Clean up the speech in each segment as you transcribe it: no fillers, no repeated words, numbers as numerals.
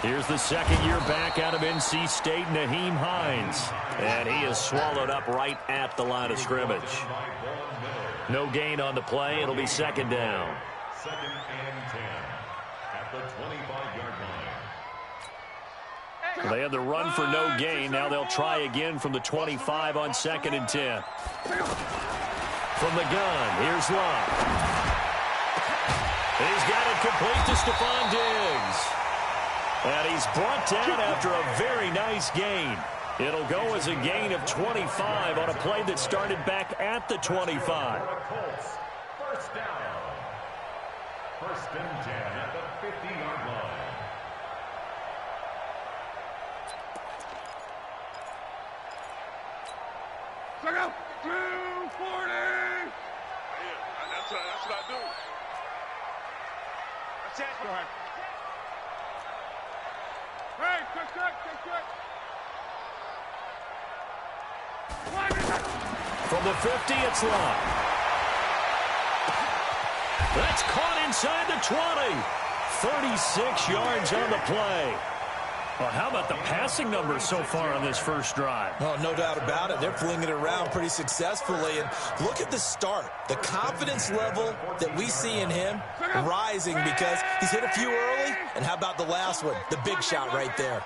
Here's the second year back out of NC State, Nyheim Hines. And he is swallowed up right at the line of scrimmage. No gain on the play. It'll be second down. Second and 10 at the 25-yard line. They had the run for no gain. Now they'll try again from the 25 on second and 10. From the gun, here's Love. He's got it complete to Stephon Diggs. And he's brought down after a very nice gain. It'll go as a gain of 25 on a play that started back at the 25. Colts, first down. First and 10 at the 50-yard line. Check out 240. That's what I do. That's it. Go ahead. Hey, quick. From the 50, it's Love. That's caught inside the 20. 36 yards on the play. Well, how about the passing numbers so far on this first drive? Oh, no doubt about it. They're flinging it around pretty successfully. And look at the start. The confidence level that we see in him rising because he's hit a few early. And how about the last one? The big shot right there.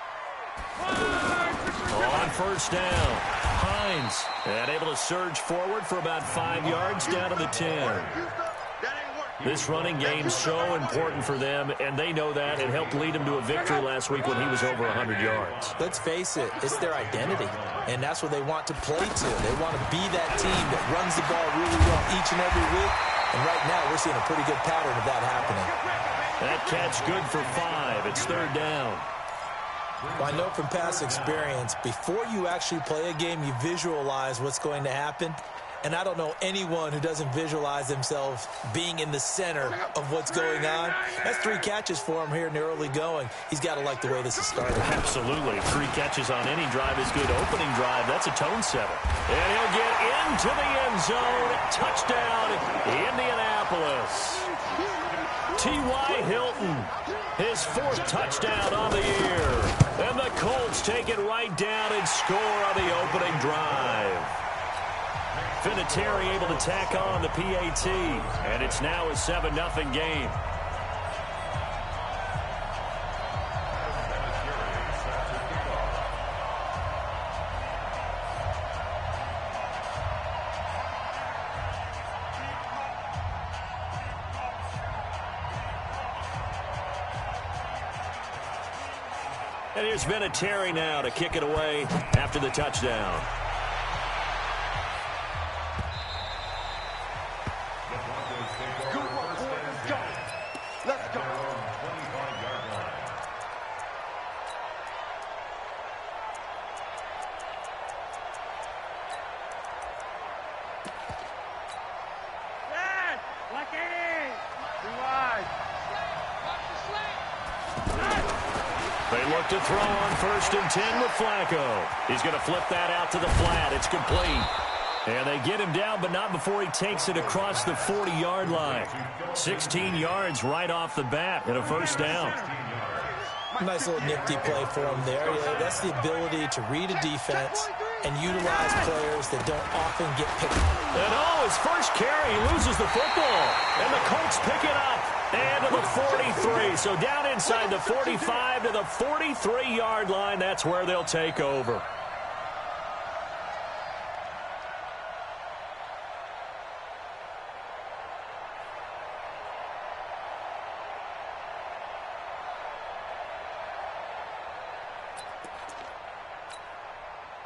On first down, Hines. And able to surge forward for about 5 yards down to the 10. This running game's so important for them, and they know that. It helped lead them to a victory last week when he was over 100 yards. Let's face it, it's their identity, and that's what they want to play to. They want to be that team that runs the ball really well each and every week, and right now we're seeing a pretty good pattern of that happening. That catch good for 5. It's third down. Well, I know from past experience, before you actually play a game, you visualize what's going to happen. And I don't know anyone who doesn't visualize themselves being in the center of what's going on. That's 3 catches for him here in the early going. He's got to like the way this is started. Absolutely. 3 catches on any drive is good. Opening drive, that's a tone setter. And he'll get into the end zone. Touchdown, Indianapolis. T.Y. Hilton, his 4th touchdown on the year. And the Colts take it right down and score on the opening drive. Vinatieri able to tack on the PAT, and it's now a 7-0 game. And here's Vinatieri now to kick it away after the touchdown. They look to throw on first and 10 with Flacco. He's going to flip that out to the flat. It's complete. And they get him down, but not before he takes it across the 40-yard line. 16 yards right off the bat and a first down. Nice little nifty play for him there. Yeah, that's the ability to read a defense and utilize players that don't often get picked. And his first carry, he loses the football. And the Colts pick it up. And to the 43. So down inside the 45 to the 43-yard line. That's where they'll take over.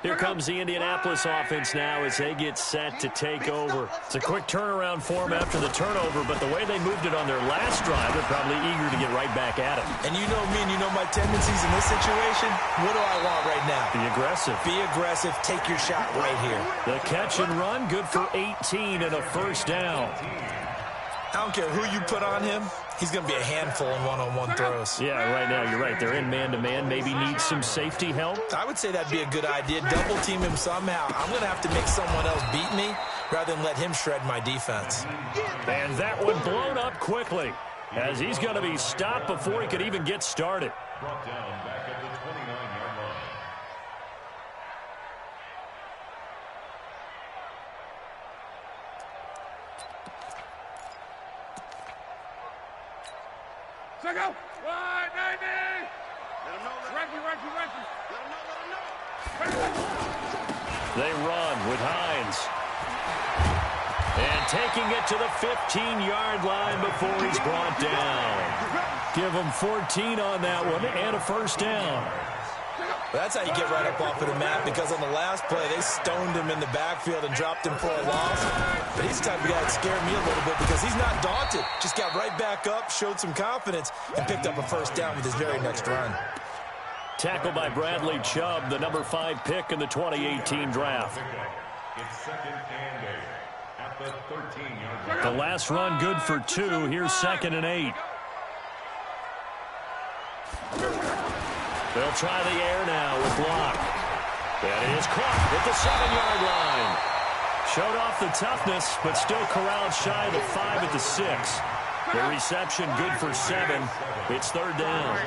Here comes the Indianapolis offense now as they get set to take over. It's a quick turnaround for them after the turnover, but the way they moved it on their last drive, they're probably eager to get right back at it. And you know me and you know my tendencies in this situation. What do I want right now? Be aggressive. Be aggressive. Take your shot right here. The catch and run, good for 18 and a first down. I don't care who you put on him. He's going to be a handful in one-on-one throws. Yeah, right now you're right. They're in man-to-man. Maybe need some safety help. I would say that'd be a good idea. Double team him somehow. I'm going to have to make someone else beat me rather than let him shred my defense. And that one blown up quickly. as he's going to be stopped before he could even get started. Brought down back at the 29-yard line. Check out. 190. Let him know. Reggie. Let him know. They run with Hines. And taking it to the 15-yard line before he's brought down. Give him 14 on that one and a first down. That's how you get right up off of the mat, because on the last play, they stoned him in the backfield and dropped him for a loss. But he's the type of guy that scared me a little bit because he's not daunted. Just got right back up, showed some confidence, and picked up a first down with his very next run. Tackled by Bradley Chubb, the number 5 pick in the 2018 draft. It's second and 8 at the 13-yard line. The last run good for 2. Here's second and 8. They'll try the air now with Block. That is caught at the 7-yard line. Showed off the toughness, but still corralled shy of the 5 at the 6. The reception good for 7. It's third down.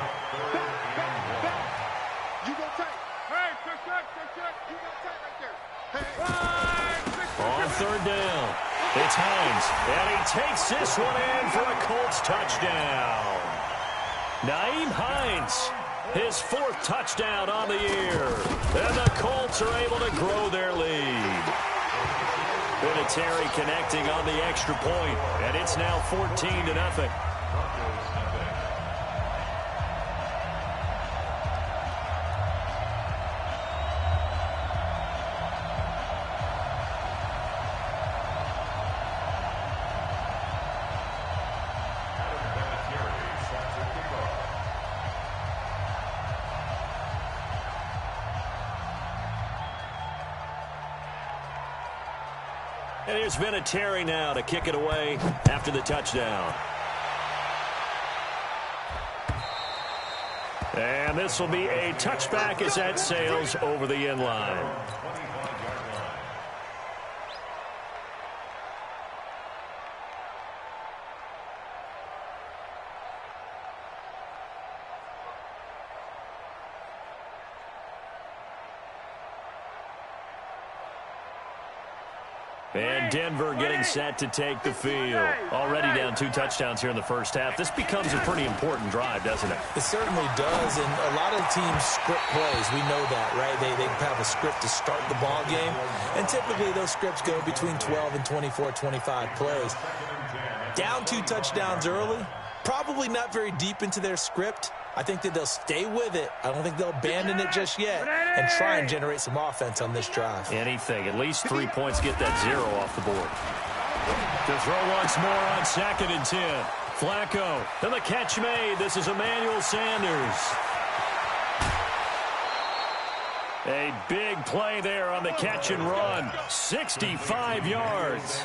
On third down, it's Hines, and he takes this one in for a Colts touchdown. Nyheim Hines, his 4th touchdown on the year, and the Colts are able to grow their lead. Vinatieri connecting on the extra point, and it's now 14-0. And here's Vinatieri now to kick it away after the touchdown. And this will be a touchback as that sails over the end line. And Denver getting set to take the field. Already down 2 touchdowns here in the first half. This becomes a pretty important drive, doesn't it? It certainly does, and a lot of teams script plays. We know that, right? They have a script to start the ball game, and typically those scripts go between 12 and 24, 25 plays. Down 2 touchdowns early, probably not very deep into their script. I think that they'll stay with it. I don't think they'll abandon it just yet and try and generate some offense on this drive. Anything. At least 3 points, get that 0 off the board. To throw once more on 2nd and 10. Flacco. And the catch made. This is Emmanuel Sanders. A big play there on the catch and run. 65 yards.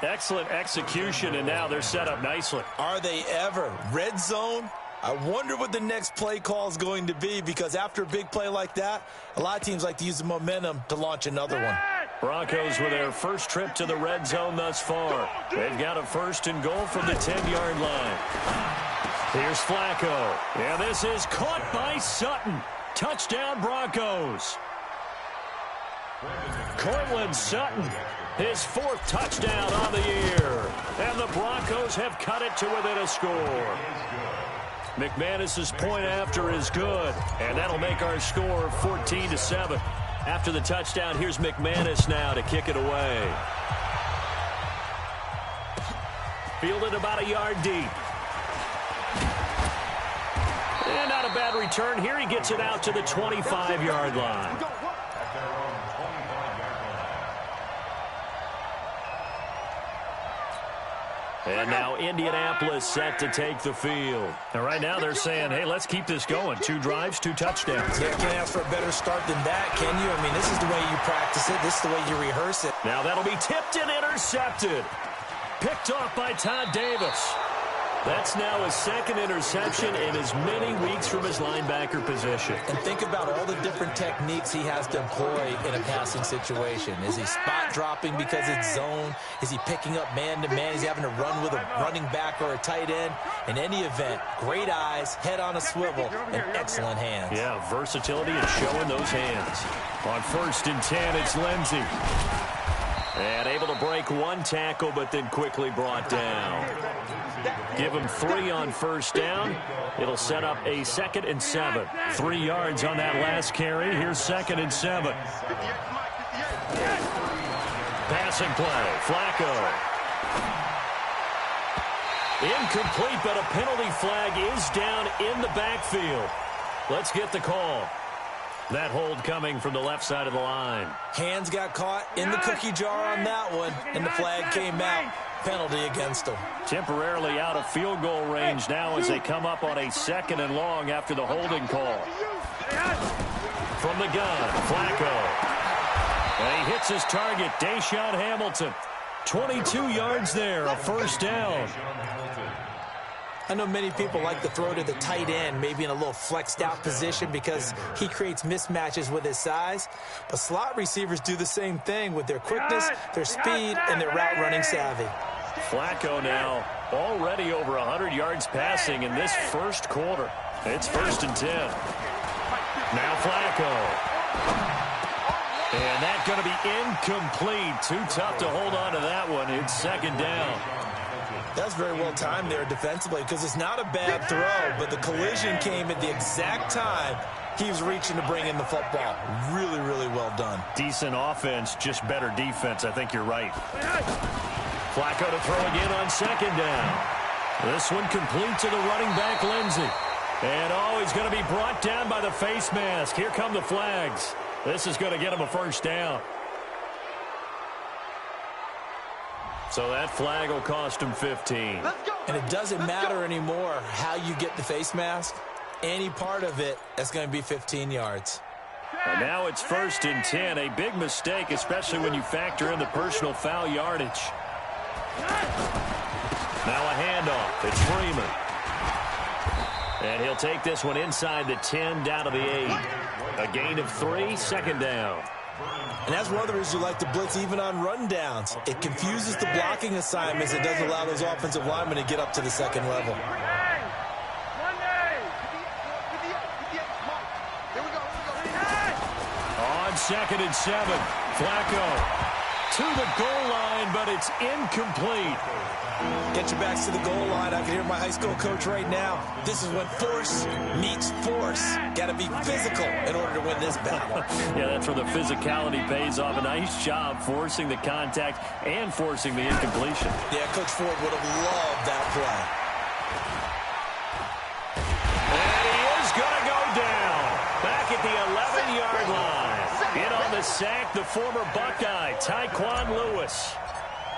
Excellent execution, and now they're set up nicely. Are they ever? Red zone? I wonder what the next play call is going to be, because after a big play like that, a lot of teams like to use the momentum to launch another one. Broncos with their first trip to the red zone thus far. They've got a 1st and goal from the 10-yard line. Here's Flacco. And this is caught by Sutton. Touchdown, Broncos. Cortland Sutton, his 4th touchdown on the year. And the Broncos have cut it to within a score. McManus's point after is good, and that'll make our score 14-7. After the touchdown, here's McManus now to kick it away. Fielded about a yard deep. And not a bad return here. He gets it out to the 25-yard line. And now Indianapolis set to take the field. And right now they're saying, hey, let's keep this going. 2 drives, 2 touchdowns. Yeah, can't ask for a better start than that, can you? I mean, this is the way you practice it. This is the way you rehearse it. Now that'll be tipped and intercepted. Picked off by Todd Davis. That's now his second interception in as many weeks from his linebacker position. And think about all the different techniques he has to employ in a passing situation. Is he spot dropping because it's zone? Is he picking up man-to-man? Is he having to run with a running back or a tight end? In any event, great eyes, head on a swivel, and excellent hands. Yeah, versatility and showing those hands. On 1st and 10, it's Lindsey. And able to break one tackle, but then quickly brought down. Give him 3 on 1st down. It'll set up a 2nd and 7. 3 yards on that last carry. Here's 2nd and 7. Passing play, Flacco. Incomplete, but a penalty flag is down in the backfield. Let's get the call. That hold coming from the left side of the line. Hands got caught in the cookie jar on that one, and the flag came out. Penalty against them. Temporarily out of field goal range now as they come up on a 2nd and long after the holding call. From the gun, Flacco. And he hits his target, Deshaun Hamilton. 22 yards there, a 1st down. I know many people like to throw to the tight end, maybe in a little flexed out position because he creates mismatches with his size. But slot receivers do the same thing with their quickness, their speed, and their route running savvy. Flacco now already over 100 yards passing in this 1st quarter. It's 1st and 10. Now Flacco. And that's going to be incomplete. Too tough to hold on to that one. It's 2nd down. That's very well timed there defensively because it's not a bad throw, but the collision came at the exact time he was reaching to bring in the football. Really, really well done. Decent offense, just better defense. I think you're right. Flacco to throw again on 2nd down. This one complete to the running back, Lindsey. And, he's going to be brought down by the face mask. Here come the flags. This is going to get him a 1st down. So that flag will cost him 15. And it doesn't matter anymore how you get the face mask. Any part of it, that's going to be 15 yards. And now it's 1st and 10. A big mistake, especially when you factor in the personal foul yardage. Now a handoff. It's Freeman. And he'll take this one inside the 10 down to the 8. A gain of 3, 2nd down. And that's one of the reasons you like to blitz even on rundowns. It confuses the blocking assignments. It doesn't allow those offensive linemen to get up to the 2nd level. On 2nd and 7, Flacco to the goal line, but it's incomplete. Get your backs to the goal line. I can hear my high school coach right now. This is when force meets force. Got to be physical in order to win this battle. Yeah, that's where the physicality pays off. A nice job forcing the contact and forcing the incompletion. Yeah, Coach Ford would have loved that play. And he is going to go down. Back at the 11-yard line. In on the sack, the former Buckeye, Tyquan Lewis.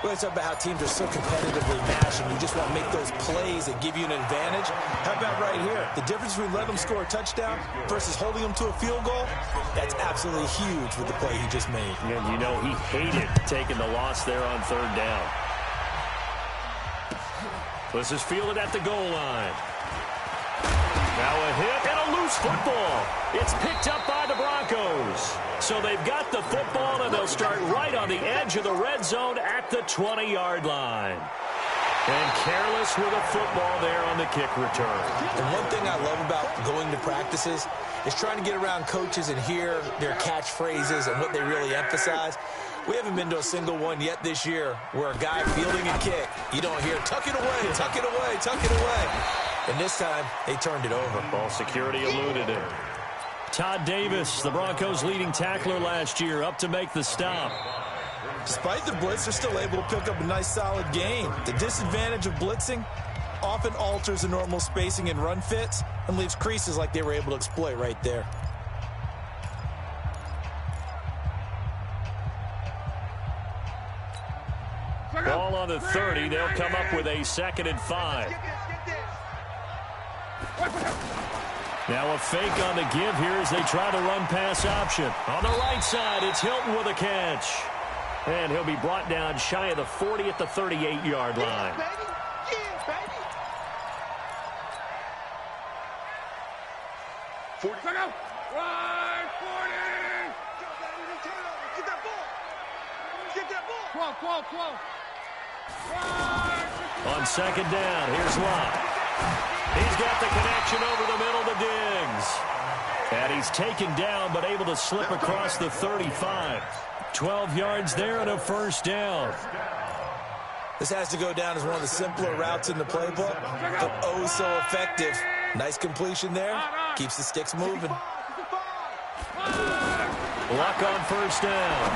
We always talk about how teams are so competitively matched, and you just want to make those plays that give you an advantage. How about right here? The difference between letting them score a touchdown versus holding them to a field goal, that's absolutely huge with the play he just made. And you know he hated taking the loss there on 3rd down. This is fielded at the goal line. Now a hit and a loose football. It's picked up by the Broncos. So they've got the football, and they'll start right on the edge of the red zone at the 20-yard line. And careless with a football there on the kick return. And one thing I love about going to practices is trying to get around coaches and hear their catchphrases and what they really emphasize. We haven't been to a single one yet this year where a guy fielding a kick, you don't hear, tuck it away, tuck it away, tuck it away. And this time, they turned it over. Ball security eluded it. Todd Davis, the Broncos' leading tackler last year, up to make the stop. Despite the blitz, they're still able to pick up a nice, solid gain. The disadvantage of blitzing often alters the normal spacing and run fits and leaves creases like they were able to exploit right there. Ball on the 30. They'll come up with a 2nd and 5. Now a fake on the give here as they try to run pass option. On the right side, it's Hilton with a catch. And he'll be brought down shy of the 40 at the 38-yard line. 40. Check out. 140. Get that ball. Get that ball. 12. On second down, here's Lott. He's got the connection over the middle to Diggs. And he's taken down, but able to slip across the 35. 12 yards there and a first down. This has to go down as one of the simpler routes in the playbook, but oh so effective. Nice completion there. Keeps the sticks moving. Luck on first down.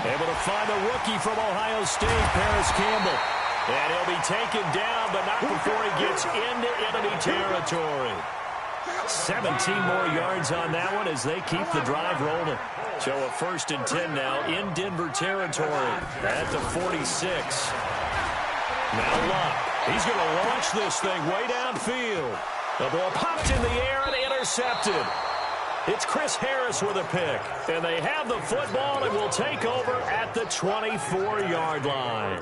Able to find a rookie from Ohio State, Paris Campbell. And he'll be taken down, but not before he gets into enemy territory. 17 more yards on that one as they keep the drive rolling. So a 1st and 10 now in Denver territory at the 46. Now Luck. He's going to launch this thing way downfield. The ball popped in the air and intercepted. It's Chris Harris with a pick. And they have the football and will take over at the 24-yard line.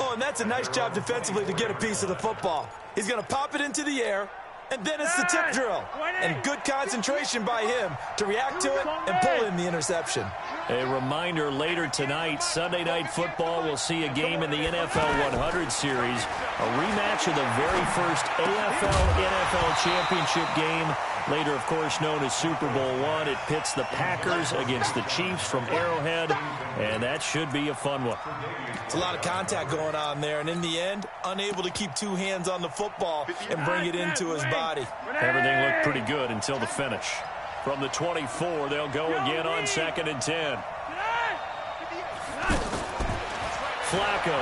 Oh, and that's a nice job defensively to get a piece of the football. He's going to pop it into the air, and then it's the tip drill. And good concentration by him to react to it and pull in the interception. A reminder, later tonight, Sunday Night Football will see a game in the NFL 100 series, a rematch of the very first AFL-NFL championship game, later, of course, known as Super Bowl I. It pits the Packers against the Chiefs from Arrowhead, and that should be a fun one. It's a lot of contact going on there, and in the end, unable to keep two hands on the football and bring it into his body. Everything looked pretty good until the finish. From the 24, they'll go again on 2nd and 10. Flacco.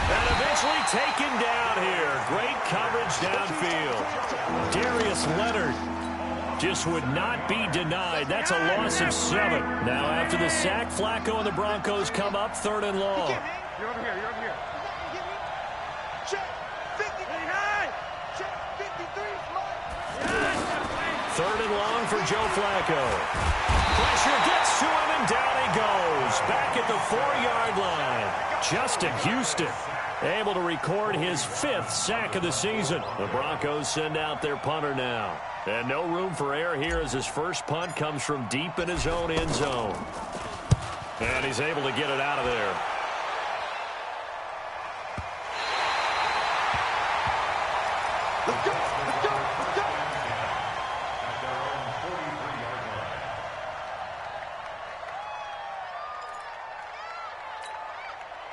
And eventually taken down here. Great coverage downfield. Darius Leonard just would not be denied. That's a loss of 7. Now after the sack, Flacco and the Broncos come up 3rd and long. You're over here. Check 50. Check 53. 3rd and long for Joe Flacco. Pressure gets to him and down he goes. Back at the 4-yard line. Justin Houston able to record his 5th sack of the season. The Broncos send out their punter now. And no room for error here as his first punt comes from deep in his own end zone. And he's able to get it out of there. Let's go.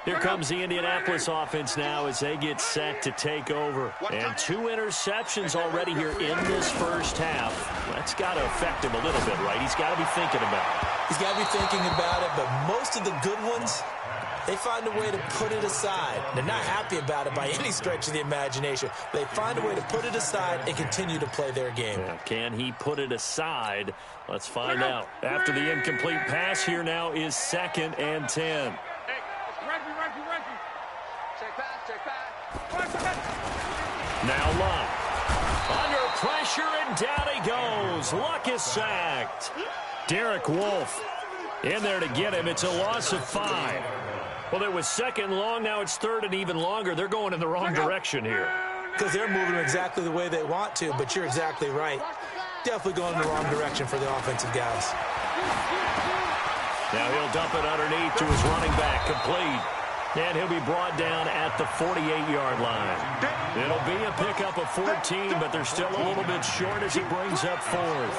Here comes the Indianapolis offense now as they get set to take over. And 2 interceptions already here in this first half. That's got to affect him a little bit, right? He's got to be thinking about it. He's got to be thinking about it, but most of the good ones, they find a way to put it aside. They're not happy about it by any stretch of the imagination. They find a way to put it aside and continue to play their game. Yeah, can he put it aside? Let's find out. After the incomplete pass, here now is 2nd and 10. Now Luck. Under pressure and down he goes. Luck is sacked. Derek Wolfe in there to get him. It's a loss of 5. Well, it was 2nd long. Now it's 3rd and even longer. They're going in the wrong direction here. Because they're moving exactly the way they want to, but you're exactly right. Definitely going in the wrong direction for the offensive guys. Now he'll dump it underneath to his running back. Complete. And he'll be brought down at the 48-yard line. It'll be a pickup of 14, but they're still a little bit short as it brings up 4th.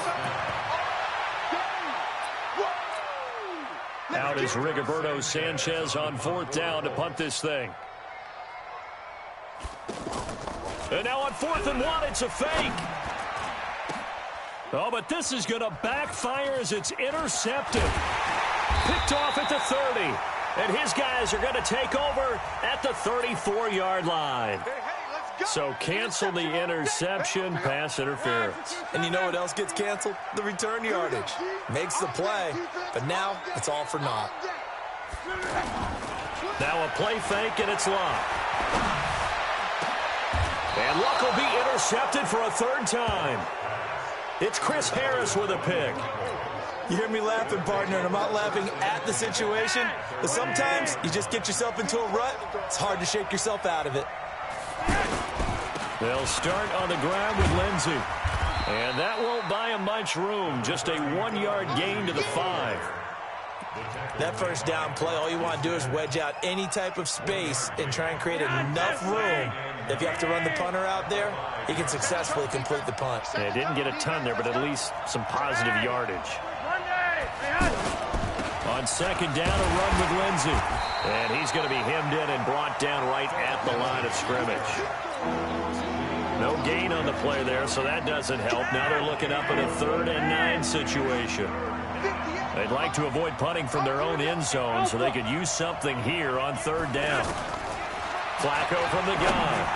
Out is Rigoberto Sanchez on 4th down to punt this thing. And now on 4th and 1, it's a fake. Oh, but this is going to backfire as it's intercepted. Picked off at the 30. And his guys are going to take over at the 34-yard line. So cancel the interception, pass interference. And you know what else gets canceled? The return yardage. Makes the play, but now it's all for naught. Now a play fake, and it's Luck. And Luck will be intercepted for a 3rd time. It's Chris Harris with a pick. You hear me laughing, partner, and I'm not laughing at the situation, but sometimes you just get yourself into a rut. It's hard to shake yourself out of it. They'll start on the ground with Lindsey. And that won't buy him much room. Just a 1-yard gain to the 5. That first down play, all you want to do is wedge out any type of space and try and create enough room. If you have to run the punter out there, he can successfully complete the punt. Yeah, didn't get a ton there, but at least some positive yardage. On second down, a run with Lindsey. And he's going to be hemmed in and brought down right at the line of scrimmage. No gain on the play there, so that doesn't help. Now they're looking up at a 3rd and 9 situation. They'd like to avoid punting from their own end zone so they could use something here on 3rd down. Flacco from the gun.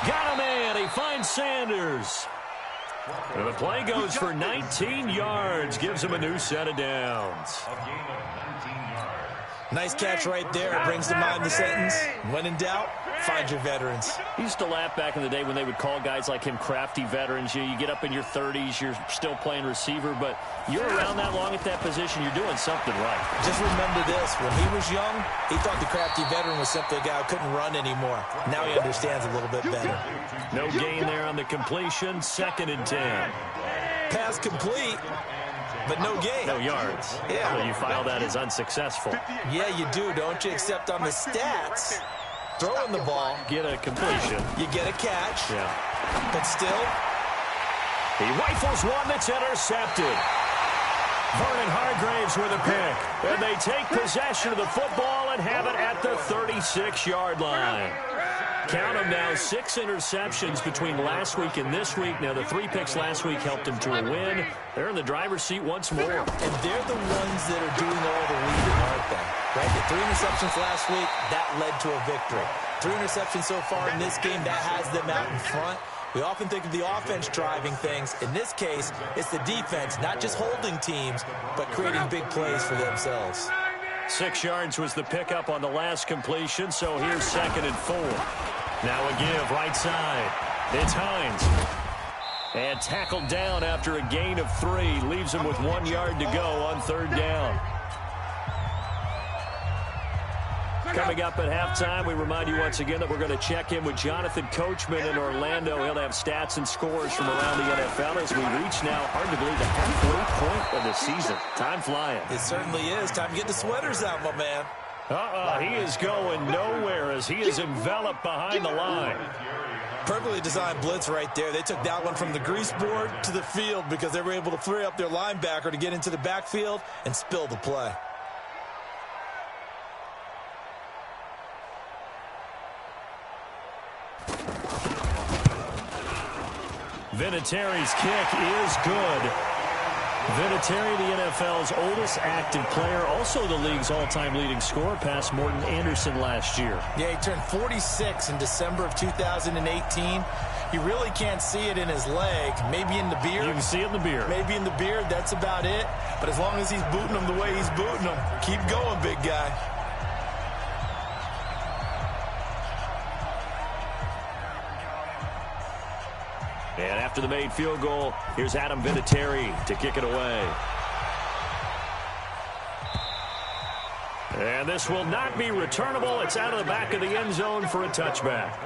Got him in. He finds Sanders. And the play goes for 19 yards. Gives him a new set of downs. Nice catch right there. It brings to mind the sentence, when in doubt, find your veterans. He used to laugh back in the day when they would call guys like him crafty veterans. You get up in your 30s, you're still playing receiver, but you're around that long at that position, you're doing something right. Just remember this. When he was young, he thought the crafty veteran was simply a guy who couldn't run anymore. Now he understands a little bit better. No gain there on the completion. 2nd and 10. Pass complete, but no gain. No yards. Yeah. So you file that as unsuccessful. Yeah, you do, don't you? Except on the stats, throwing the ball, Get a completion. you get a catch, Yeah. but still, He rifles one that's intercepted. Vernon Hargraves with a pick. And they take possession of the football and have it at the 36-yard line. Count them now, 6 interceptions between last week and this week. Now, the 3 picks last week helped him to a win. They're in the driver's seat once more. and they're the ones that are doing all the leading, aren't they? Right? The 3 interceptions last week, that led to a victory. 3 interceptions so far in this game, that has them out in front. We often think of the offense driving things. In this case, it's the defense, not just holding teams, but creating big plays for themselves. 6 yards was the pickup on the last completion, so here's 2nd and 4. Now a give right side. It's Hines. And tackled down after a gain of 3. Leaves him with 1 yard to go on 3rd down. Coming up at halftime, we remind you once again that we're going to check in with Jonathan Coachman in Orlando. He'll have stats and scores from around the NFL as we reach now, hard to believe, the halfway point of the season. Time flying. It certainly is. Time to get the sweaters out, my man. He is going nowhere as he is enveloped behind the line. Perfectly designed blitz right there. They took that one from the grease board to the field because they were able to free up their linebacker to get into the backfield and spill the play. Vinatieri's kick is good. Vinatieri, the NFL's oldest active player, also the league's all-time leading scorer, past Morton Anderson last year. Yeah, he turned 46 in December of 2018. You really can't see it in his leg, maybe in the beard. You can see it in the beard. Maybe in the beard, that's about it. But as long as he's booting him the way he's booting him, keep going, big guy. And after the made field goal, here's Adam Vinatieri to kick it away. And this will not be returnable. It's out of the back of the end zone for a touchback.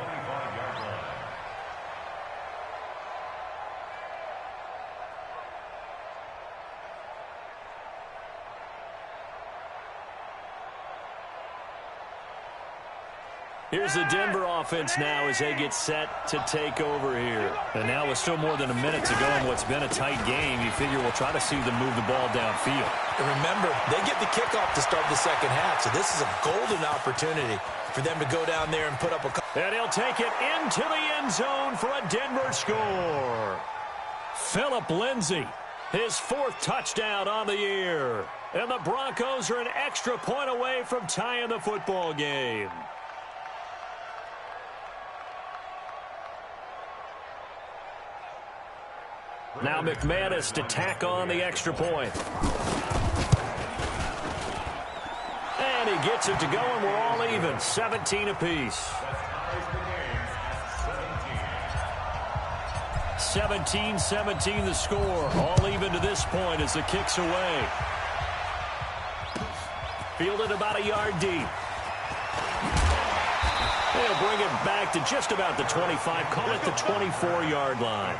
Here's the Denver offense now as they get set to take over here. And now with still more than a minute to go in what's been a tight game, you figure we'll try to see them move the ball downfield. And remember, they get the kickoff to start the second half, so this is a golden opportunity for them to go down there and put up a couple. And he'll take it into the end zone for a Denver score. Phillip Lindsay, his 4th touchdown on the year. And the Broncos are an extra point away from tying the football game. Now McManus to tack on the extra point. And he gets it to go, and we're all even, 17 apiece. 17-17 the score. All even to this point as the kick's away. Fielded about a yard deep. They'll bring it back to just about the 25. Call it the 24-yard line.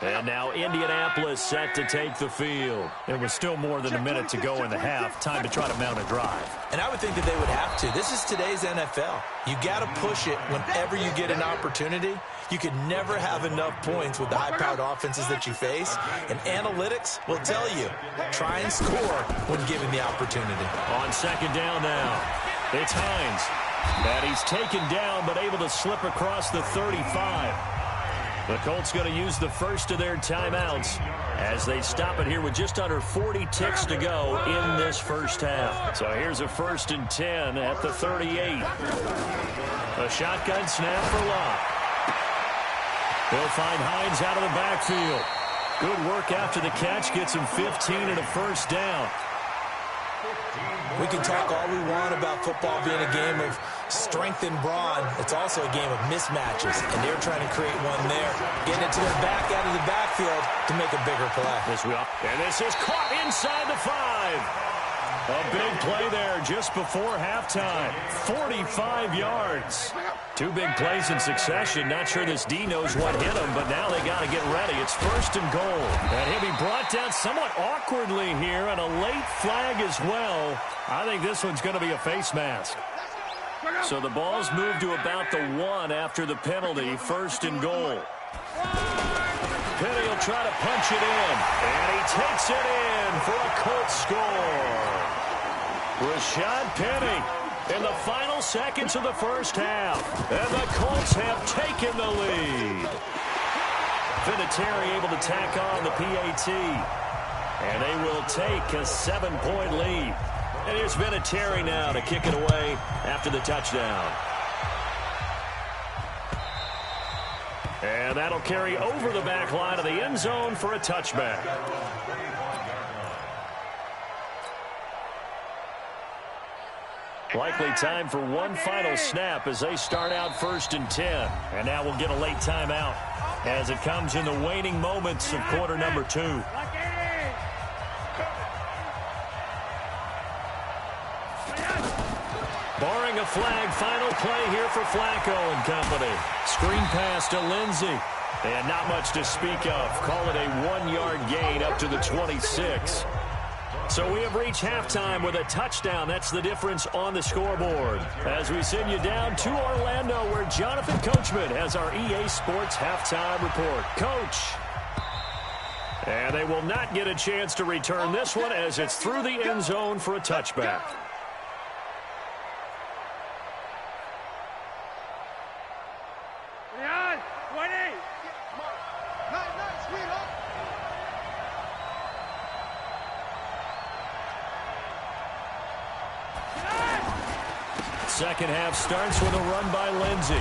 And now Indianapolis set to take the field. There was still more than a minute to go in the half. Time to try to mount a drive. And I would think that they would have to. This is today's NFL. You got to push it whenever you get an opportunity. You can never have enough points with the high-powered offenses that you face. And analytics will tell you, try and score when given the opportunity. On second down now, it's Hines. And he's taken down but able to slip across the 35. The Colts going to use the first of their timeouts as they stop it here with just under 40 ticks to go in this first half. So here's a 1st and 10 at the 38. A shotgun snap for Locke. He'll find Hines out of the backfield. Good work after the catch. Gets him 15 and a first down. We can talk all we want about football being a game of strength and brawn. It's also a game of mismatches, and they're trying to create one there. Getting it to their back out of the backfield to make a bigger play. And this is caught inside the 5. A big play there just before halftime. 45 yards. 2 big plays in succession. Not sure this D knows what hit him, but now they got to get ready. It's 1st and goal. And he'll be brought down somewhat awkwardly here, and a late flag as well. I think this one's going to be a face mask. So the ball's moved to about the 1 after the penalty. 1st and goal. Penny will try to punch it in, and he takes it in for a Colts score. Rashad Penny in the final seconds of the first half, and the Colts have taken the lead. Vinatieri able to tack on the PAT, and they will take a 7-point lead. And here's Vinatieri now to kick it away after the touchdown. And that'll carry over the back line of the end zone for a touchback. Likely time for one final snap as they start out 1st and 10. And now we'll get a late timeout as it comes in the waning moments of quarter number 2. Barring a flag, final play here for Flacco and company. Screen pass to Lindsey. And not much to speak of. Call it a 1-yard gain up to the 26. So we have reached halftime with a touchdown. That's the difference on the scoreboard. As we send you down to Orlando, where Jonathan Coachman has our EA Sports halftime report. Coach. And they will not get a chance to return this one as it's through the end zone for a touchback. Second half starts with a run by Lindsey.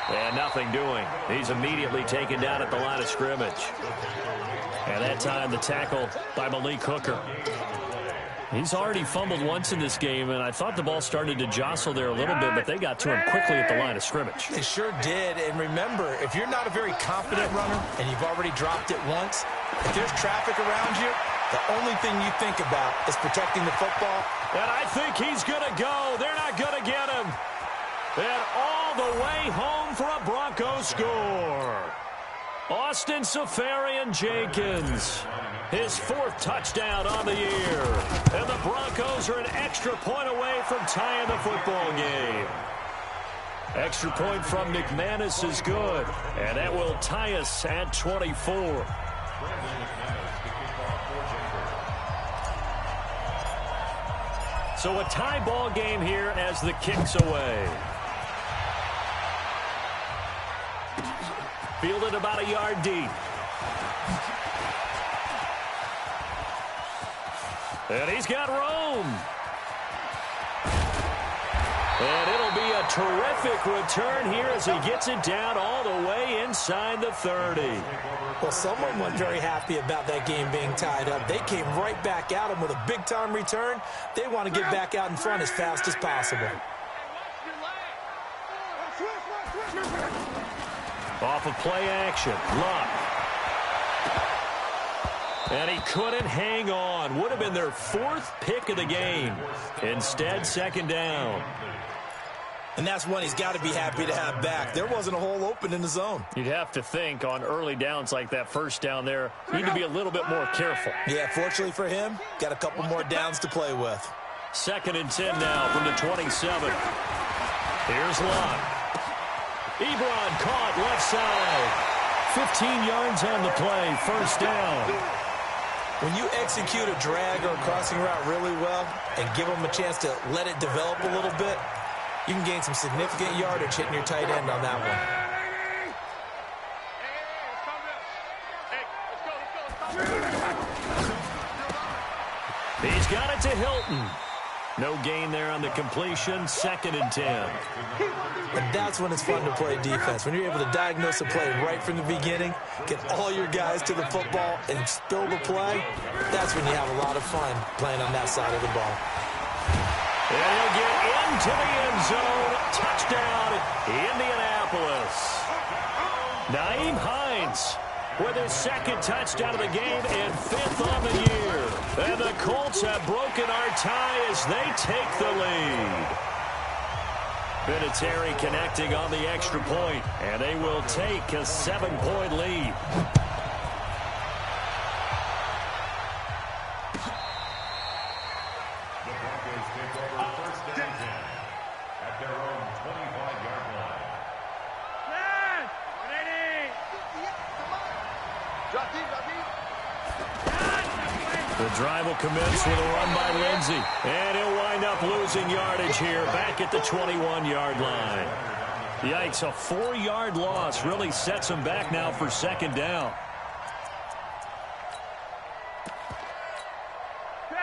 And nothing doing. He's immediately taken down at the line of scrimmage. And that time the tackle by Malik Hooker. He's already fumbled once in this game, and I thought the ball started to jostle there a little bit, but they got to him quickly at the line of scrimmage. They sure did. And remember, if you're not a very confident runner and you've already dropped it once, if there's traffic around you, the only thing you think about is protecting the football. And I think he's going to go. They're not going to get him. And all the way home for a Broncos score. Austin Seferian-Jenkins, his 4th touchdown on the year. And the Broncos are an extra point away from tying the football game. Extra point from McManus is good. And that will tie us at 24. So a tie ball game here as the kick's away. Fielded about a yard deep. And he's got room. And it'll be a a terrific return here as he gets it down all the way inside the 30. Well, someone wasn't very happy about that game being tied up. They came right back at him with a big-time return. They want to get back out in front as fast as possible. Off of play action, Luck. And he couldn't hang on. Would have been their 4th pick of the game. Instead, second down. And that's one he's got to be happy to have back. There wasn't a hole open in the zone. You'd have to think on early downs like that first down there, you need to be a little bit more careful. Yeah, fortunately for him, got a couple more downs to play with. 2nd and 10 now from the 27. Here's Luck. Ebron caught left side. 15 yards on the play, first down. When you execute a drag or a crossing route really well and give them a chance to let it develop a little bit, you can gain some significant yardage hitting your tight end on that one. He's got it to Hilton. No gain there on the completion, 2nd and 10. And that's when it's fun to play defense. When you're able to diagnose a play right from the beginning, get all your guys to the football and spill the play, that's when you have a lot of fun playing on that side of the ball. And he'll get into the end zone. Touchdown, Indianapolis. Naeem Hines with his 2nd touchdown of the game and 5th on the year. And the Colts have broken our tie as they take the lead. Vinatieri connecting on the extra point, and they will take a 7-point lead. The Broncos take over 1st and 10 at their own 25-yard line. The drive will commence with a run by Lindsey. And he'll wind up losing yardage here back at the 21-yard line. Yikes, a 4-yard loss really sets him back now for 2nd down.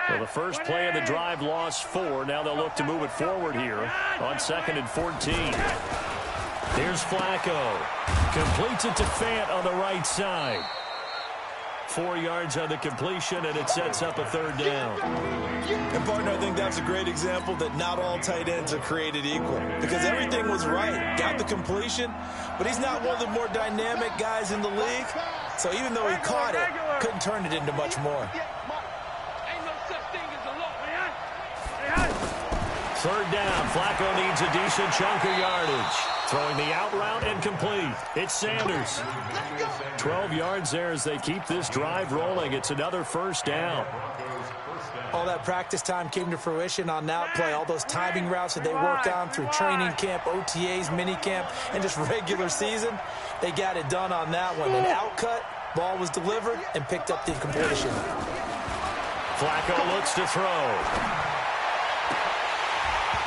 So the first play of the drive lost 4. Now they'll look to move it forward here on 2nd and 14. Here's Flacco. Completes it to Fant on the right side. 4 yards on the completion, and it sets up a 3rd down. And, partner, I think that's a great example that not all tight ends are created equal because everything was right. Got the completion, but he's not one of the more dynamic guys in the league. So even though he caught it, couldn't turn it into much more. 3rd down. Flacco needs a decent chunk of yardage. Throwing the out route and complete. It's Sanders. 12 yards there as they keep this drive rolling. It's another 1st down. All that practice time came to fruition on that play. All those timing routes that they worked on through training camp, OTAs, minicamp, and just regular season, they got it done on that one. An outcut, ball was delivered, and picked up the completion. Flacco looks to throw.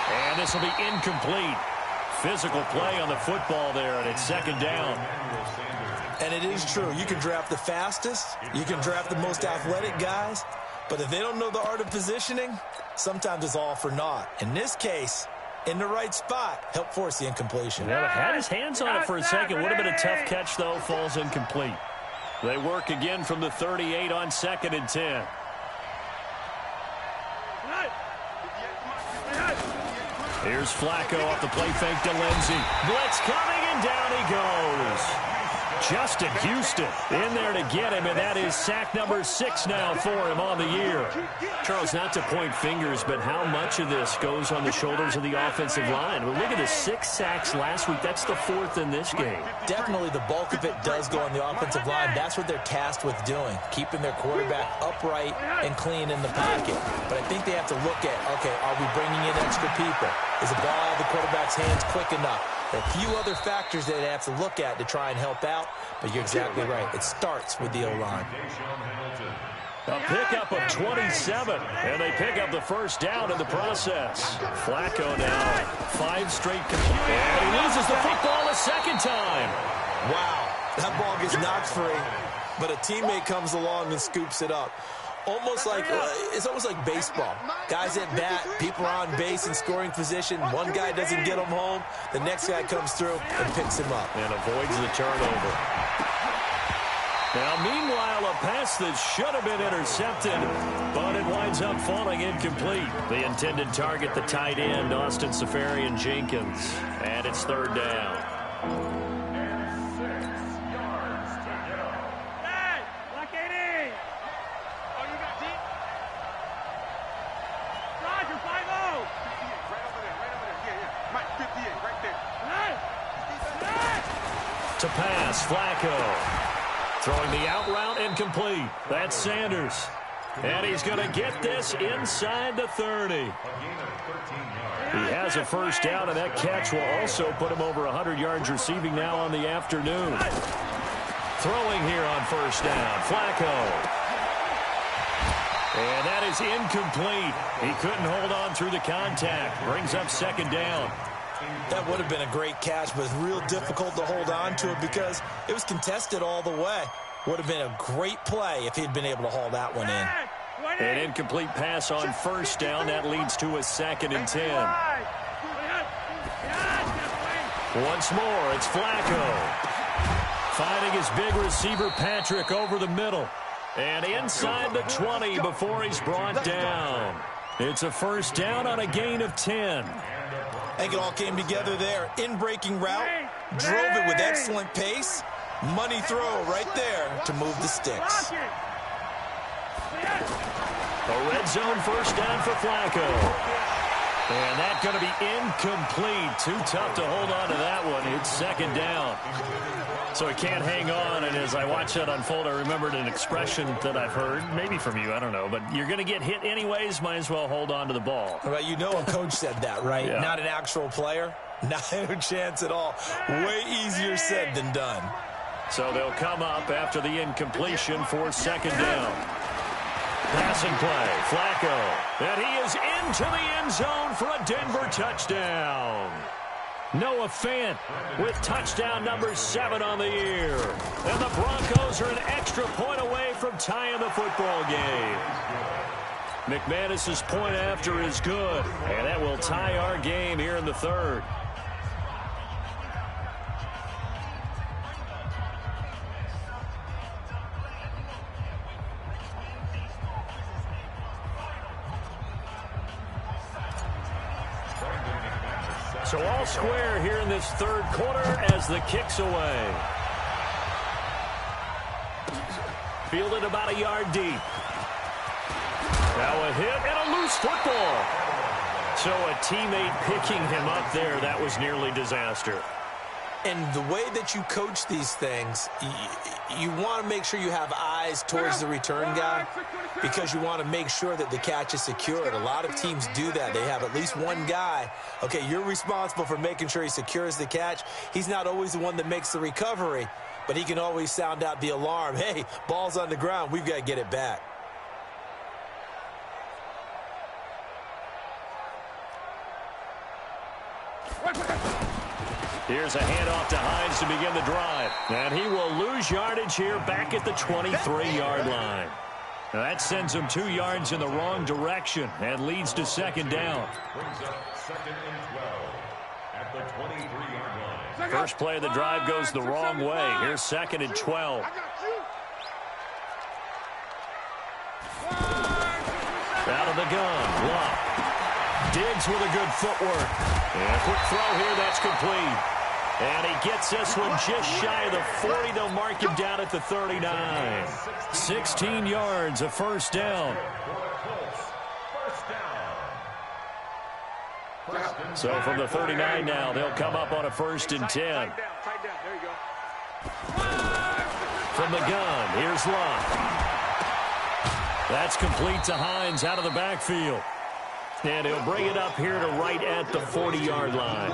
And this will be incomplete. Physical play on the football there, and it's 2nd down. And it is true. You can draft the fastest. You can draft the most athletic guys. But if they don't know the art of positioning, sometimes it's all for naught. In this case, in the right spot, helped force the incompletion. Yeah, had his hands on it for a second. Would have been a tough catch, though. Falls incomplete. They work again from the 38 on 2nd and 10. Here's Flacco off the play fake to Lindsey. Blitz coming, and down he goes. Justin Houston in there to get him, and that is sack number 6 now for him on the year. Charles, not to point fingers, but how much of this goes on the shoulders of the offensive line? Well, look at the 6 sacks last week. That's the 4th in this game. Definitely the bulk of it does go on the offensive line. That's what they're tasked with doing, keeping their quarterback upright and clean in the pocket. But I think they have to look at, okay, are we bringing in extra people? Is the ball out of the quarterback's hands quick enough? There are a few other factors that they have to look at to try and help out, but you're exactly right. It starts with the O-line. A pickup of 27, and they pick up the 1st down in the process. Flacco now, 5 straight complete. And he loses the football the 2nd time. Wow, that ball gets knocked free, but a teammate comes along and scoops it up. almost like it's almost like baseball. Guys at bat, people are on base in scoring position. One guy doesn't get him home. The next guy comes through and picks him up. And avoids the turnover. Now, meanwhile, a pass that should have been intercepted, but it winds up falling incomplete. The intended target, the tight end, Austin Safarian-Jenkins. And it's third down. To pass, Flacco. Throwing the out route incomplete. That's Sanders. And he's going to get this inside the 30. He has a first down, and that catch will also put him over 100 yards receiving now on the afternoon. Throwing here on first down, Flacco. And that is incomplete. He couldn't hold on through the contact. Brings up second down. That would have been a great catch, but it's real difficult to hold on to it because it was contested all the way. Would have been a great play if he'd been able to haul that one in. An incomplete pass on first down. That leads to a 2nd and 10. Once more, it's Flacco. Finding his big receiver, Patrick, over the middle. And inside the 20 before he's brought down. It's a first down on a gain of 10. I think it all came together there. In-breaking route, drove it with excellent pace. Money throw right there to move the sticks. A red zone first down for Flacco. And that's going to be incomplete. Too tough to hold on to that one. It's second down. So he can't hang on, and as I watch that unfold, I remembered an expression that I've heard, maybe from you, I don't know, but you're going to get hit anyways, might as well hold on to the ball. Well, you know a coach said that, right? Yeah. Not an actual player. Not a chance at all. Way easier said than done. So they'll come up after the incompletion for second down. Passing play, Flacco. And he is into the end zone for a Denver touchdown. Noah Fant with touchdown number 7 on the year. And the Broncos are an extra point away from tying the football game. McManus's point after is good, and that will tie our game here in the third. So all square here in this third quarter as the kick's away. Fielded about a yard deep. Now a hit and a loose football. So a teammate picking him up there, that was nearly disaster. And the way that you coach these things, you want to make sure you have eyes towards the return guy because you want to make sure that the catch is secured. A lot of teams do that. They have at least one guy. Okay, you're responsible for making sure he secures the catch. He's not always the one that makes the recovery, but he can always sound out the alarm. Hey, ball's on the ground. We've got to get it back. Here's a handoff to Hines to begin the drive. And he will lose yardage here back at the 23-yard line. Now that sends him 2 yards in the wrong direction and leads to second down. Brings up 2nd and 12 at the 23-yard line. First play of the drive goes the wrong way. Here's 2nd and 12. Out of the gun, Luck. Diggs with a good footwork. And a quick throw here, that's complete. And he gets this one just shy of the 40. They'll mark him down at the 39. 16 yards, a first down. So from the 39 now, they'll come up on a 1st and 10. From the gun, here's Luck. That's complete to Hines out of the backfield. And he'll bring it up here to right at the 40-yard line.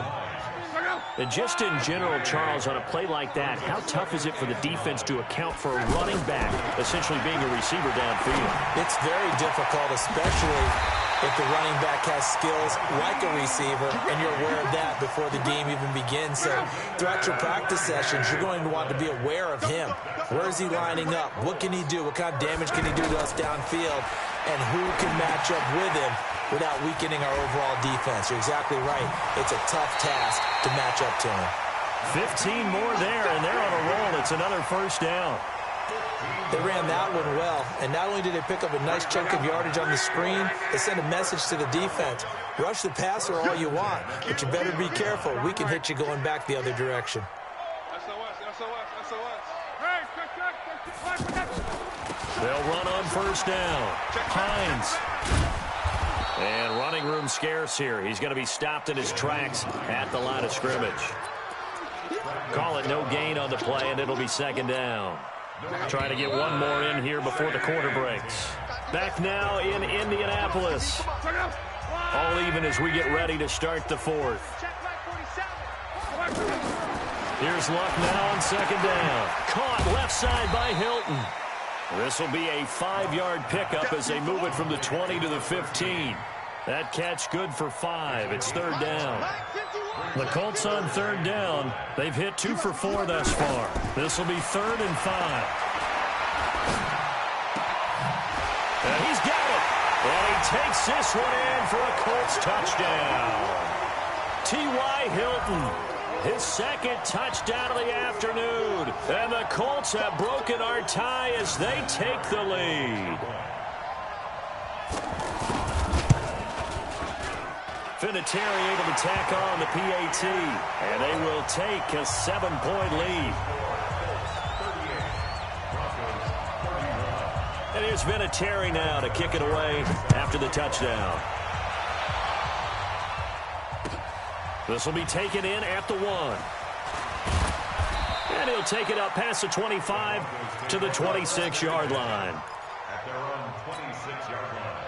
And just in general, Charles, on a play like that, how tough is it for the defense to account for a running back essentially being a receiver downfield? It's very difficult, especially if the running back has skills like a receiver, and you're aware of that before the game even begins. So throughout your practice sessions, you're going to want to be aware of him. Where is he lining up? What can he do? What kind of damage can he do to us downfield? And who can match up with him without weakening our overall defense? You're exactly right. It's a tough task to match up to him. 15 more there, and they're on a roll. It's another first down. They ran that one well, and not only did they pick up a nice chunk of yardage on the screen, they sent a message to the defense. Rush the passer all you want, but you better be careful. We can hit you going back the other direction. They'll run on first down. Hines. And running room scarce here. He's going to be stopped in his tracks at the line of scrimmage. Call it no gain on the play, and it'll be second down. Trying to get one more in here before the quarter breaks. Back now in Indianapolis. All even as we get ready to start the fourth. Here's Luck now on second down. Caught left side by Hilton. This will be a 5-yard pickup as they move it from the 20 to the 15. That catch good for 5. It's third down. The Colts on third down. They've hit 2 for 4 thus far. This will be 3rd and 5. And he's got it. And he takes this one in for a Colts touchdown. T.Y. Hilton, his second touchdown of the afternoon. And the Colts have broken our tie as they take the lead. Vinatieri able to tack on the PAT, and they will take a 7-point lead. And here's Vinatieri now to kick it away after the touchdown. This will be taken in at the 1. And he'll take it up past the 25 to the 26-yard line. At their own 26-yard line.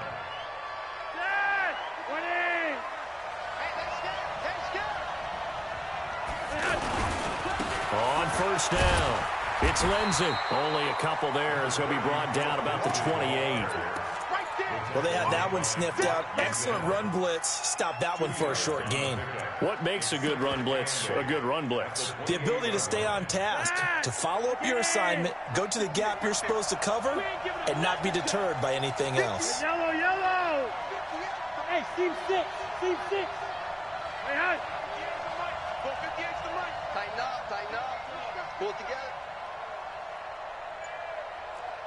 On first down, it's Lindsey. Only a couple there as he'll be brought down about the 28. Well, they had that one sniffed out. Excellent run blitz. Stop that one for a short gain. What makes a good run blitz a good run blitz? The ability to stay on task, to follow up your assignment, go to the gap you're supposed to cover, and not be deterred by anything else. Yellow, yellow. Hey, team 6. Team 6. Hey, hi. Tighten up, tighten up. Pull it together.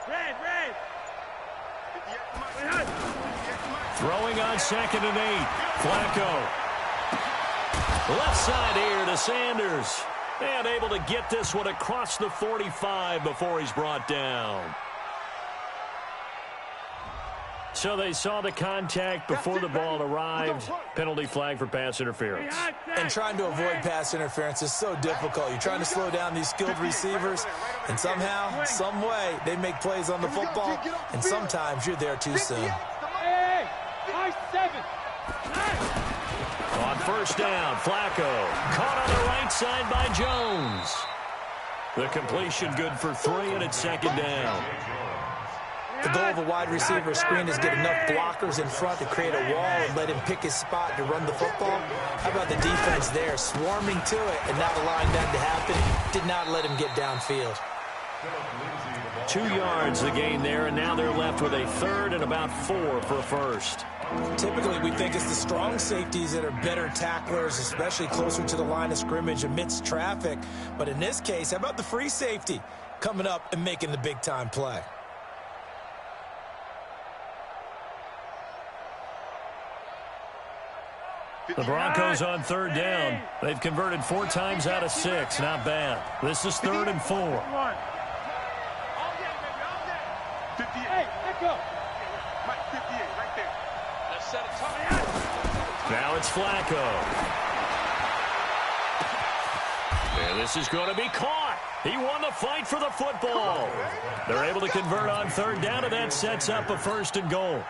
Red. Throwing on 2nd and 8. Flacco. Left side here to Sanders. And able to get this one across the 45 before he's brought down. So they saw the contact before the ball arrived. Penalty flag for pass interference. And trying to avoid pass interference is so difficult. You're trying to slow down these skilled receivers, and somehow, some way, they make plays on the football, and sometimes you're there too soon. Hey, 7. On first down, Flacco. Caught on the right side by Jones. The completion good for 3, and it's second down. The goal of a wide receiver screen is get enough blockers in front to create a wall and let him pick his spot to run the football. How about the defense there, swarming to it and not allowing that to happen? Did not let him get downfield. 2 yards the gain there, and now they're left with a 3rd and about 4 for a first. Typically, we think it's the strong safeties that are better tacklers, especially closer to the line of scrimmage amidst traffic. But in this case, how about the free safety coming up and making the big-time play? The Broncos on third down. They've converted 4 times out of 6. Not bad. This is 3rd and 4. 58. Let go. Mike, 58, right there. Let's set it up. Now it's Flacco. And this is going to be caught. He won the fight for the football. They're able to convert on third down, and that sets up a 1st and goal.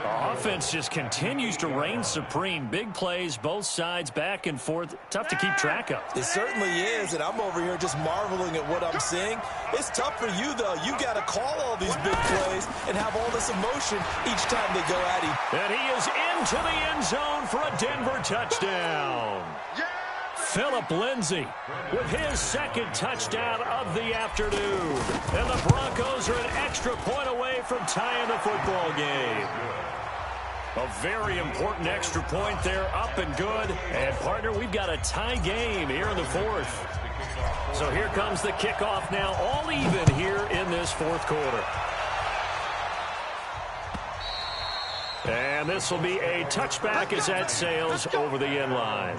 Offense just continues to reign supreme. Big plays, both sides, back and forth. Tough to keep track of. It certainly is, and I'm over here just marveling at what I'm seeing. It's tough for you, though. You got to call all these big plays and have all this emotion each time they go at him. And he is into the end zone for a Denver touchdown. Phillip Lindsay with his second touchdown of the afternoon. And the Broncos are an extra point away from tying the football game. A very important extra point there, up and good. And, partner, we've got a tie game here in the fourth. So here comes the kickoff now, all even here in this fourth quarter. And this will be a touchback as that sails over the end line.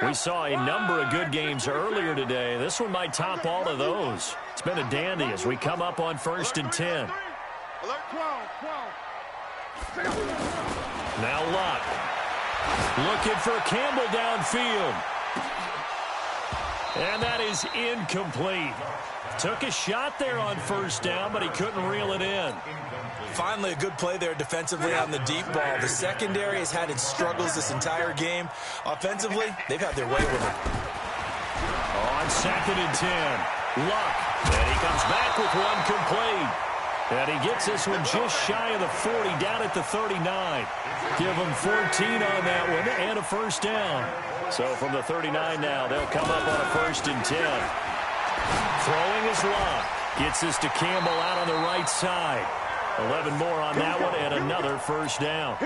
We saw a number of good games earlier today. This one might top all of those. It's been a dandy as we come up on 1st and 10. Now Luck. Looking for Campbell downfield. And that is incomplete. Took a shot there on first down, but he couldn't reel it in. Finally, a good play there defensively on the deep ball. The secondary has had its struggles this entire game. Offensively, they've had their way with it. On 2nd and 10, Luck. And he comes back with one complete. And he gets this one just shy of the 40, down at the 39. Give him 14 on that one and a first down. So from the 39 now, they'll come up on a 1st and 10. Throwing his Luck. Gets this to Campbell out on the right side. 11 more on that one and another first down.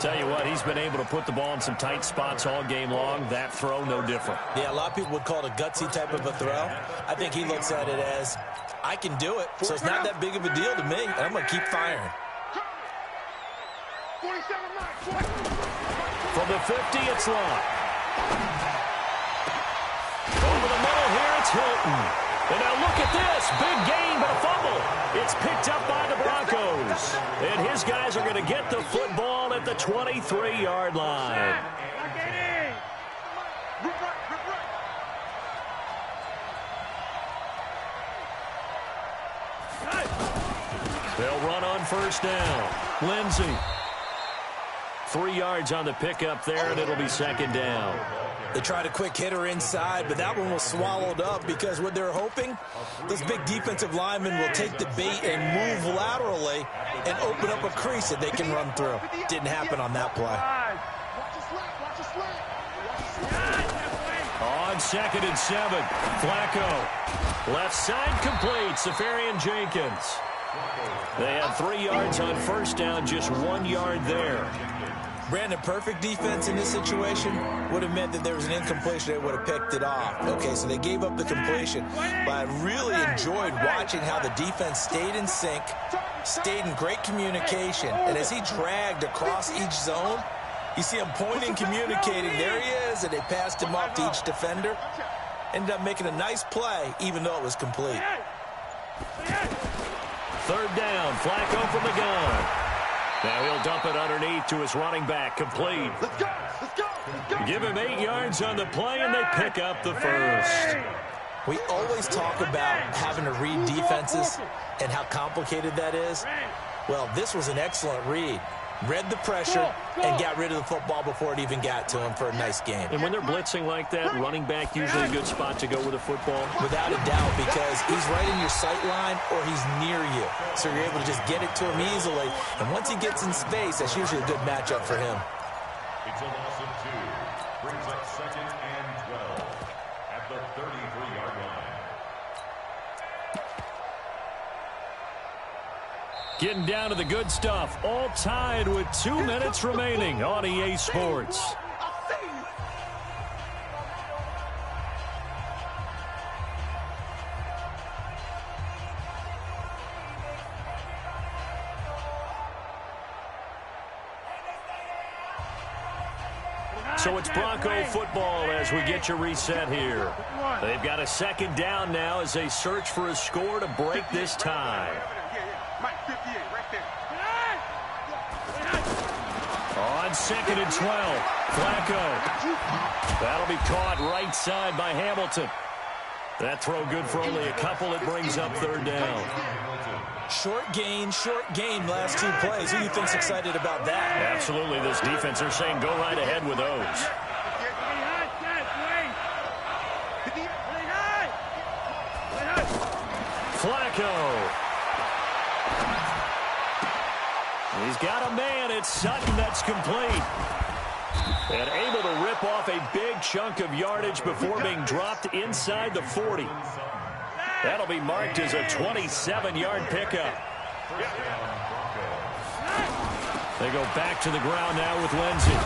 Tell you what, he's been able to put the ball in some tight spots all game long. That throw, no different. Yeah, a lot of people would call it a gutsy type of a throw. I think he looks at it as, I can do it, so it's not that big of a deal to me, and I'm going to keep firing. From the 50, it's Luck. Over the middle here, it's Hilton. And now look at this. Big gain, but a fumble. It's picked up by the Broncos. And his guys are going to get the football at the 23-yard line. They'll run on first down. Lindsay. 3 yards on the pickup there, and it'll be second down. They tried a quick hitter inside, but that one was swallowed up because what they're hoping, those big defensive linemen will take the bait and move laterally and open up a crease that they can run through. Didn't happen on that play. On 2nd and 7, Flacco. Left side complete, Safarian Jenkins. They had 3 yards on first down, just 1 yard there. Brandon, perfect defense in this situation would have meant that there was an incompletion. They would have picked it off. Okay, so they gave up the completion. But I really enjoyed watching how the defense stayed in sync, stayed in great communication. And as he dragged across each zone, you see him pointing, communicating. There he is, and they passed him off to each defender. Ended up making a nice play, even though it was complete. 3rd down, Flacco from the gun. Now he'll dump it underneath to his running back, complete. Let's go, let's go, let's go. Give him 8 yards on the play, and they pick up the first. We always talk about having to read defenses and how complicated that is. Well, this was an excellent read. Read the pressure and got rid of the football before it even got to him for a nice game. And when they're blitzing like that, running back usually a good spot to go with a football. Without a doubt, because he's right in your sight line or he's near you. So you're able to just get it to him easily. And once he gets in space, that's usually a good matchup for him. It's a loss of 2. Brings up 2nd and 12 at the 33-yard line. Getting down to the good stuff. All tied with 2 minutes remaining on EA Sports. So it's Bronco football as we get you reset here. They've got a 2nd down now as they search for a score to break this tie. Mike 58, right there. On on 2nd and 12. Flacco. That'll be caught right side by Hamilton. That throw good for only a couple. It brings up 3rd down. Short gain last 2 plays. Who do you think's excited about that? Absolutely. This defense, they're saying go right ahead with those. Flacco. He's got a man. It's Sutton that's complete. And able to rip off a big chunk of yardage before being dropped inside the 40. That'll be marked as a 27-yard pickup. They go back to the ground now with Lindsey.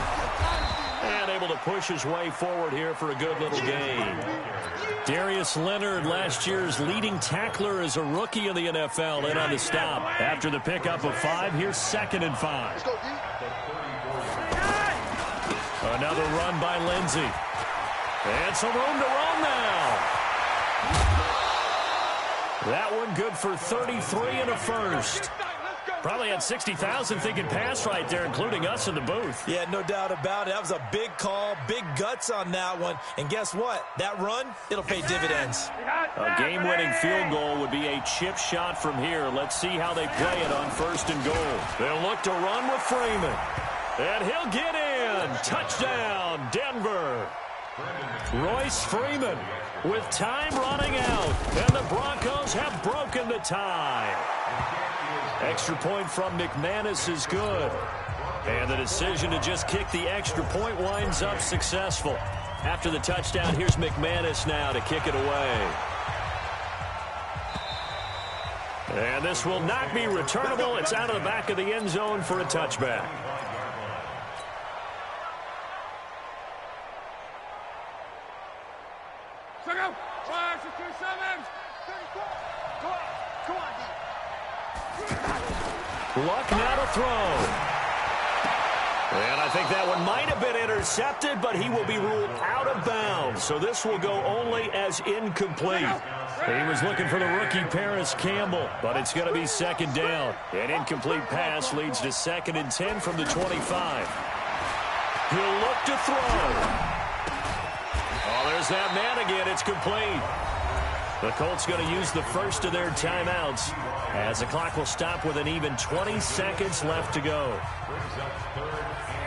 And able to push his way forward here for a good little gain. Darius Leonard, last year's leading tackler as a rookie in the NFL, in on the stop. After the pickup of 5, here's 2nd and 5. Another run by Lindsey. And some room to run now. That one good for 33 and a first. Probably had 60,000 thinking pass right there, including us in the booth. Yeah, no doubt about it. That was a big call, big guts on that one. And guess what? That run, it'll pay dividends. A game-winning field goal would be a chip shot from here. Let's see how they play it on 1st and goal. They'll look to run with Freeman. And he'll get in. Touchdown, Denver. Royce Freeman with time running out. And the Broncos have broken the tie. Extra point from McManus is good. And the decision to just kick the extra point winds up successful. After the touchdown, here's McManus now to kick it away. And this will not be returnable. It's out of the back of the end zone for a touchback. Luck now to throw. And I think that one might have been intercepted, but he will be ruled out of bounds. So this will go only as incomplete. He was looking for the rookie Paris Campbell, but it's going to be 2nd down. An incomplete pass leads to 2nd and 10 from the 25. He'll look to throw. Oh, there's that man again. It's complete. The Colts going to use the first of their timeouts as the clock will stop with an even 20 seconds left to go.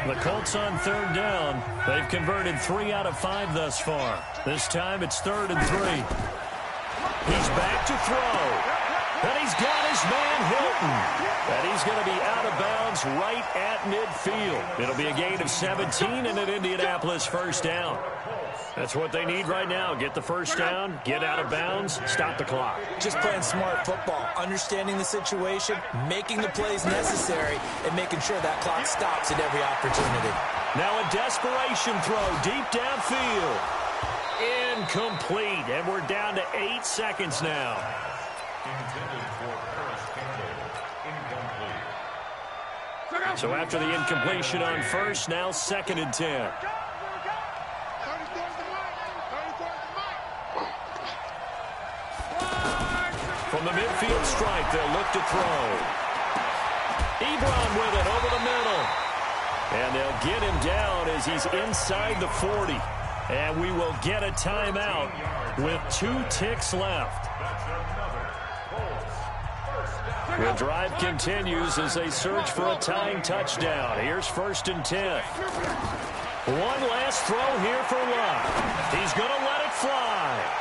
The Colts on 3rd down. They've converted 3 out of 5 thus far. This time it's 3rd and 3. He's back to throw. And he's got his man Hilton. And he's going to be out of bounds right at midfield. It'll be a gain of 17 and an Indianapolis 1st down. That's what they need right now. Get the 1st down, get out of bounds, stop the clock. Just playing smart football, understanding the situation, making the plays necessary, and making sure that clock stops at every opportunity. Now a desperation throw deep downfield. Incomplete, and we're down to 8 seconds now. So after the incompletion on 1st, now 2nd and 10. From the midfield stripe, they'll look to throw. Ebron with it over the middle. And they'll get him down as he's inside the 40. And we will get a timeout with 2 ticks left. The drive continues as they search for a tying touchdown. Here's 1st and 10. One last throw here for Luck. He's going to let it fly.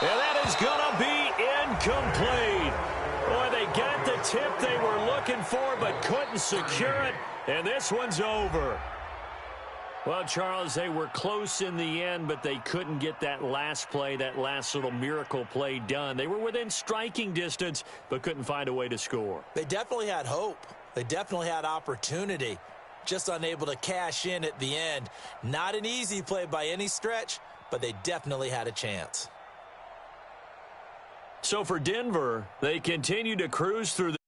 And that is going to be incomplete. Boy, they got the tip they were looking for but couldn't secure it. And this one's over. Well, Charles, they were close in the end, but they couldn't get that last play, that last little miracle play done. They were within striking distance, but couldn't find a way to score. They definitely had hope. They definitely had opportunity. Just unable to cash in at the end. Not an easy play by any stretch, but they definitely had a chance. So for Denver, they continue to cruise through the